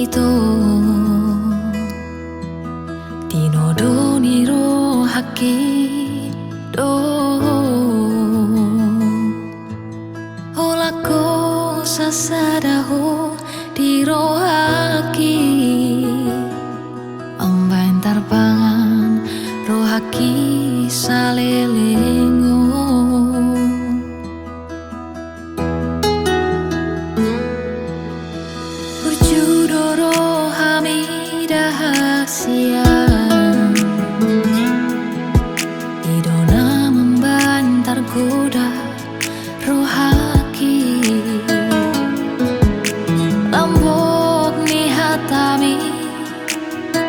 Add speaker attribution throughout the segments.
Speaker 1: itu Dino niro haki do Holako sasadaho diro haki Ambain tarpangan rohaki salelengo Burjudoro hamidah hasian Idona membantar kuda rohaki Lambok ni hatami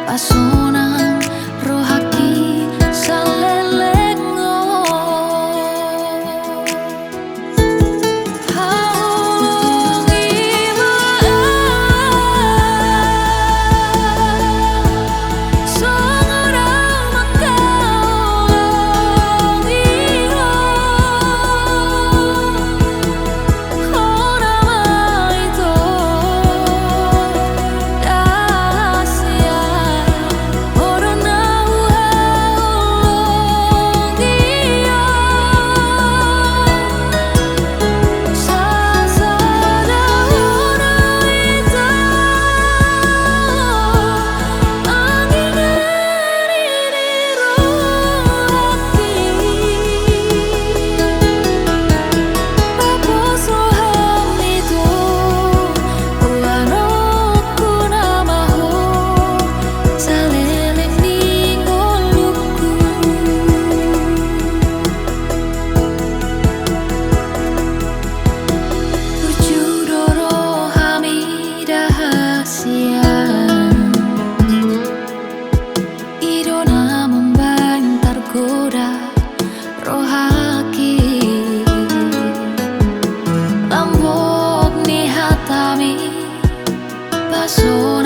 Speaker 1: pasonang rohaki salelengo Haungi Seorang mengkaulong iro Horama itu Dasia Horona haulong iyo Sasada hora itu Angin dari rohaki Papos roham itu Uanoku namaho Saleleng di ngoluku Burjudoro hamidah hasian Idona membantar goda rohaki Lambok ni hatami paso